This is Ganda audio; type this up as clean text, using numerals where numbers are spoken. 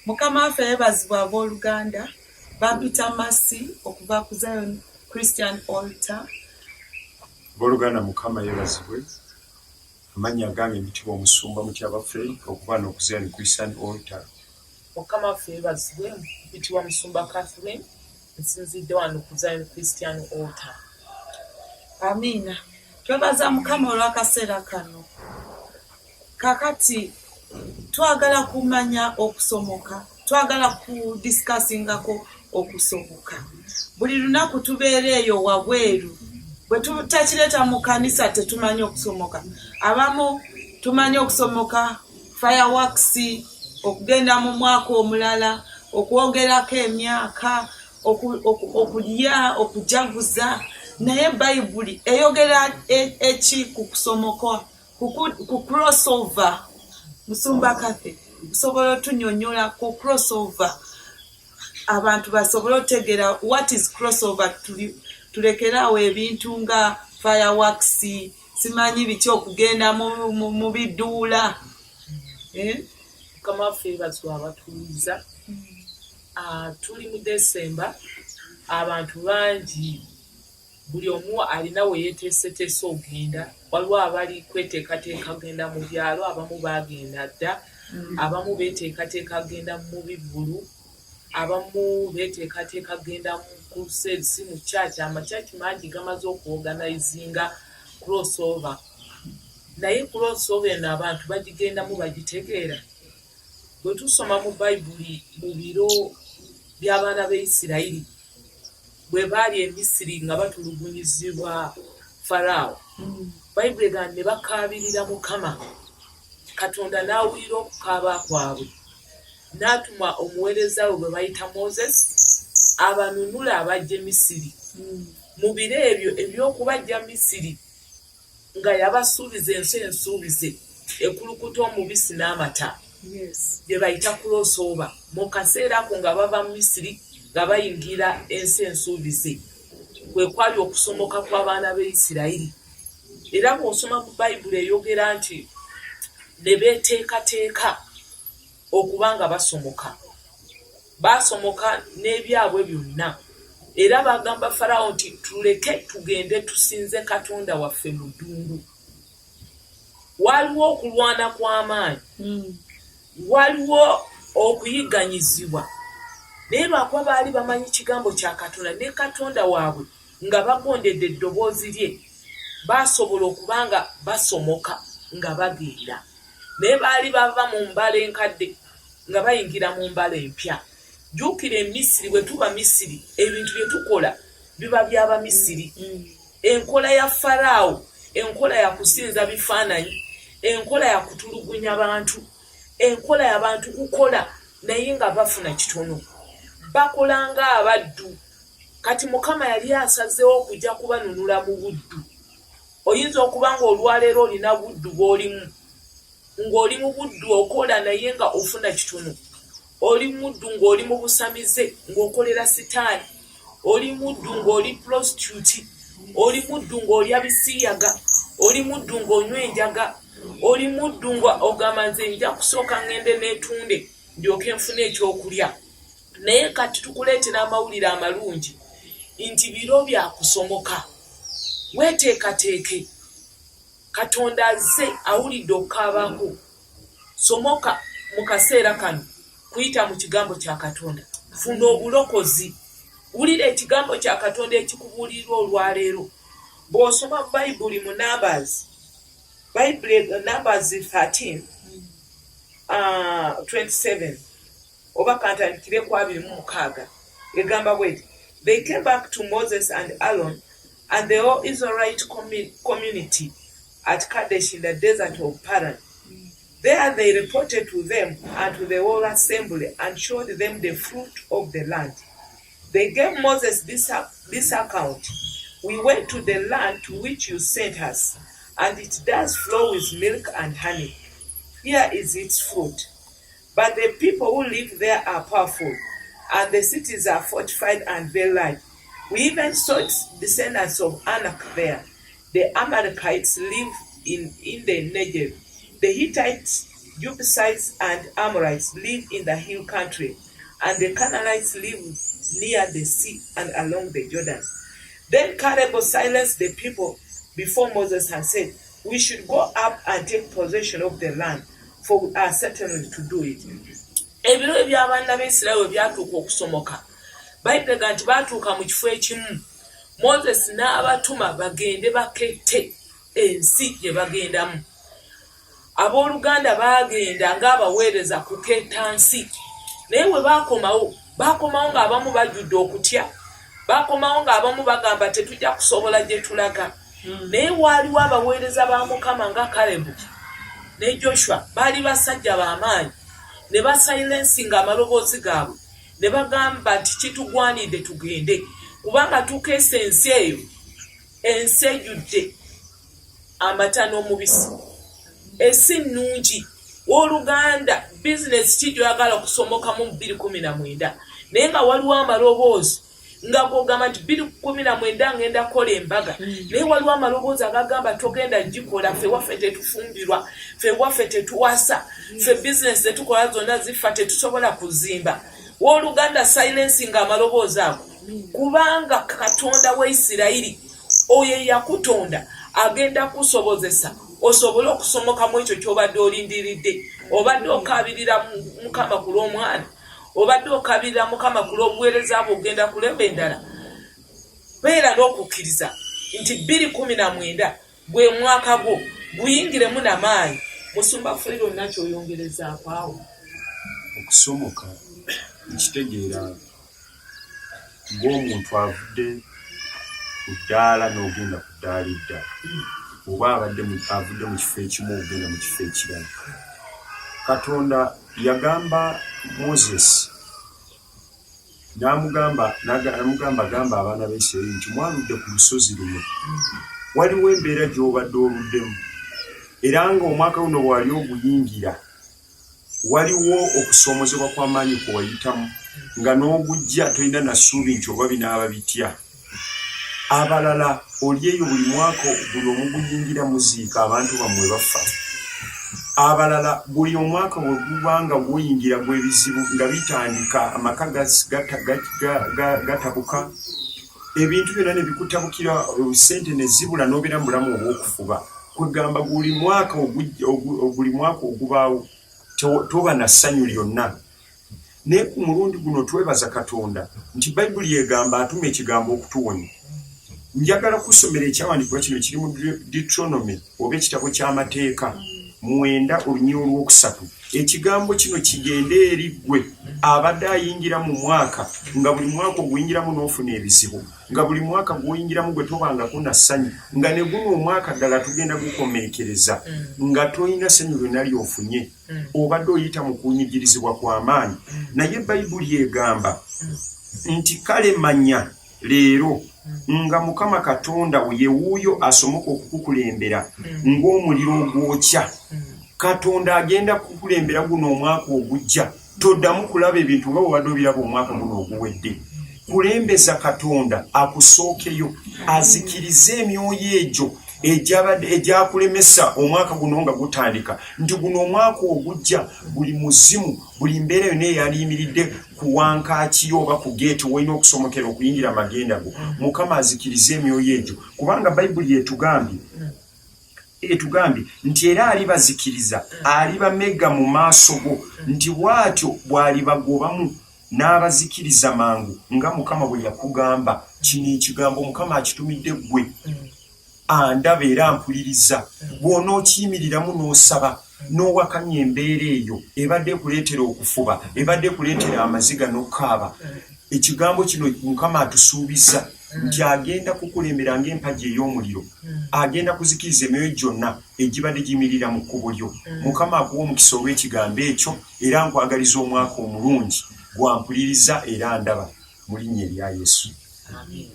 Mukama waffe yeebazibwa abooluganda bampita Masi okuva ku Zion Christian Altar. Booluganda Mukama yeebazibwe. Amannya gange Mitibwa Omusumba Mutyabaffe okuva ku Zion Christian Altar. Mukama waffe yeebazibwe. Mitibwa Musumba Catherine nsinzidde wano ku Zion Christian Altar. Amiina. Twebaza Mukama olw'akaseera kano. Kakati twagala kumanya okusomoka, twagala kudiscussingako okusomoka. Buli lunaku tubeera eyo wabweru. Bwe tutakireeta mu kanisa tetumanyi okusomoka. Abamu tumanyi okusomoka fireworks, okugenda mu mwaka omulala, okwogerako emyaka, okulya, okujaguza. Naye Bayibuli eyogera eki ku kusomoka, ku crossover. Musumba Kathe, kusobola otunyonyola ku crossover. Abantu basobola otegera what is crossover. Tulekeraawo ebintu nga fireworks, simanyi biki okugenda mu biduula. Mukama waffe yeebazibwe abatuuliza. Tuli mu December, abantu bangi buli omu alina we yeeteeseteese ogenda. Waliwo abali kweteekateeka kugenda mu byalo, abamu baagenda dda, abamu beeteekateeka kugenda mu bivulu, abamu beeteekateeka kugenda mu crusades mu church. Amachachi mangi gamaze okuorganizinga crossover. Naye crossover eno abantu bagigendamu bagitegeera. Bwe tusoma mu Bayibuli mu biro by'abaana b'Isirayiri bwe baali e Misiri nga batulugunyizibwa Falaawo, Bayibuli egamba ne bakaabirira Mukama. Katonda n'awulira okukaaba kwabwe, n'atuma omuweereza we gwe bayita Moses abanunula abajja e Misiri. Mu biro ebyo eby'okubajja Misiri nga yabasuubiza ensi ensuubize ekulukuta omubisi n'amata, gye bayita crossover. Mu kaseera ako nga bava mu Misiri nga bayingira ensi ensuubize, kwe kwali okusomoka kw'abaana b'Isirayiri. Era bw'osoma mu Bayibuli eyogera nti ne beeteekateeka okuba nga basomoka. Baasomoka n'ebyabwe byonna. Era bagamba Falaawo nti tuleke tugende tusinze Katonda waffe mu ddungu. Waliwo okulwana kw'amaanyi, waliwo okuyigganyizibwa. Naye lwakuba baali bamanyi kigambo kya Katonda ne Katonda waabwe nga bagondedde eddoboozi lye, baasobola okuba nga basomoka nga bagenda. Naye baali bava mu mbala enkadde nga bayingira mu mbala empya. Jjuukira e Misiri, bwe tuba Misiri ebintu bye tukola biba by'aba Misiri. Enkola ya Falaawo, enkola ya kusinza bifaananyi, enkola ya kutulugunya bantu, enkola y'abantu kukola naye nga bafuna kitono. Bakola nga abaddu. Kati Mukama yali asazeewo okujja kubanunula mu buddu. Oyinza okuba nga olwaleero olina buddu bw'olimu, ng'oli mu buddu okola naye nga ofuna kitono. Oli muddu ng'oli mu busamize ng'okolera sitaani. Oli muddu ng'oli prostitute. Oli muddu ng'olya bisiyaga. Oli muddu ng'onywa enjaga. Oli muddu ng'ogamba nze nja kusooka ngende neetunde ndyoke nfune ekyokulya. Naye kati tukuleetera amawulire amalungi nti biro bya kusomoka. Weeteekateeke. Katonda azze awulidde okukaabako. Somoka mu kaseera kano kuyita mu kigambo kya Katonda. Funa obulokozi. Wulira ekigambo kya Katonda ekikubuulirwa olwaleero. Bw'osoma Bayibuli mu Numbers, Numbers 13, 27, oba kantandikire ku 26, egamba bweti, they came back to Moses and Aaron and the whole Israelite community at Kadesh in the desert of Paran. There they reported to them and to the whole assembly and showed them the fruit of the land. They gave Moses this account. We went to the land to which you sent us, and it does flow with milk and honey. Here is its fruit. But the people who live there are powerful, and the cities are fortified and very large. We even saw descendants of Anak there. The Amalekites live in the Negev. The Hittites Jebusites and Amorites live in the hill country, and the Canaanites live near the sea and along the Jordan. Then Caleb silenced the people before Moses and said, we should go up and take possession of the land, for we are certain to do it. Ebiro eby'abaana b'Isirayiri byatuuka okusomoka. Bayitega nti baatuuka mu kifo ekimu. Moses n'abatuma bagende bakette ensi gye bagendamu. Abooluganda baagenda ng'abaweereza kuketta nsi. Naye bwe baakomawo ng'abamu bajjudde okutya. Baakomawo ng'abamu bagamba tetujja kusobola gye tulaga. Naye waaliwo abaweereza ba Mukama nga Kalebu ne Joshua baali basajja b'amaanyi. Ne basilensinga amaloboozi gaabwe. Ne bagamba nti kitugwanidde tugende. Kubanga tukeesa ensi eyo. Ensi ejjudde amata n'omubisi. Ensi nnungi. Wooluganda bizinesi ki gy'oyagala okusomoka mu 2019. Naye nga waliwo amaloboozi. Nga gwogamba nti 2019 ngenda kukola embaga. Naye waliwo amaloboozi agagamba togenda gikola, ffe waffe tetufumbirwa, ffe waffe tetuwasa, ffe bizinesi zetukola zonna zifa tetusobola kuzimba. Wooluganda silencing amaloboozi ago. Kubanga Katonda wa Isirayiri oyo yakutonda agenda kusobozesa osobole okusomoka mu ekyo ky'obadde olindiridde. Obadde okabirira Mukama ku lw'omwana. Obadde okabirira Mukama ku lw'obuweereza bwo ogenda kulemba endala. Beera n'okukkiriza nti 2019 gwe mwaka gwo guyingiremu n'amaanyi. Musumba Fuliro nakyo oyongerezaako awo. Okusomoka nkitegeera ng'omuntu avudde ku ddaala n'ogenda ku ddaala eddala. Oba avudde mu kifo ekimu ogenda mu kifo ekirala. Katonda yagamba Moses n'amugamba gamba abaana b'Isirayiri nti mwaludde ku lusozi luno. Waliwo embeera gy'obadde oluddemu. Era ng'omwaka guno bw'ali oguyingira waliwo okusoomozebwa kw'amaanyi kwe wayitamu nga n'ogujja tolina na ssuubi nti oba binaaba bitya. Abalala oli eyo buli mwaka buli omuguyingira muziika abantu bammwe bafa. Abalala buli omwaka bwe gubanga guyingira gw'ebizibu nga bitandika amaka gatabuka. Ebintu byonna ne bikutabukira ssente ne zibula n'obeera mu bulamu obw'okufuba. Kwegamba buli mwaka ogubaawo toba na ssanyu lyonna. Naye ku mulundi guno twebaza Katonda nti Bayibuli egamba atuma ekigambo okutuwonya. Njagala kusomera ekyawandiikibwa kino kiri mu Deuteronomy oba ekitabo ky'amateeka 9:3. Ekigambo kino kigende eri ggwe abadde ayingira mu mwaka nga buli mwaka oguyingiramu n'ofuna ebizibu, nga buli mwaka gw'oyingiramu gwe tobangako na ssanyu, nga ne guno omwaka ddala tugenda gukomeekereza nga tolina ssanyu lyonna ly'ofunye, obadde oyita mu kunyigirizibwa kw'amaanyi. Naye Bayibuli egamba nti kale manya leero nga Mukama Katonda ye wuuyo asomoka okukukulembera ng'omuliro ogwokya. Katonda agenda kukulembera guno omwaka ogujja. Toddamu kulaba ebintu nga bw'obadde obiraba omwaka guno oguwedde. Kulembeza Katonda akusookeyo, azikirize emyoyo egyo egyakulemesa omwaka guno nga gutandika, nti guno omwaka ogujja buli muzimu, buli mbeera yonna eyaliyimiridde ku wankaaki oba ku geeti wolina okusomokera okuyingira amagenda go. Mukama azikirize emyoyo egyo, kubanga Bayibuli etugambye nti era alibazikiriza, alibamegga mu maaso go, nti bw'atyo bw'alibagobamu n'abazikiriza mangu nga Mukama bwe yakugamba. Kino ekigambo Mukama akitumidde ggwe. Andaba era mpuliriza. Bw'onookiyimiriramu n'osaba n'owakanya embeera eyo ebadde kuleetera okufuba, ebadde kuleetera amaziga n'okaaba, ekigambo kino Mukama atusuubiza nti agenda kukulembera ng'empagi ey'omuliro, agenda kuzikiriza emyoyo gyonna egibadde giyimirira mu kkubo lyo. Mukama akuwa omukisa olw'ekigambo ekyo, era nkwagaliza omwaka omulungi gwampuliriza era ndaba mu linnya erya Yesu. Amen.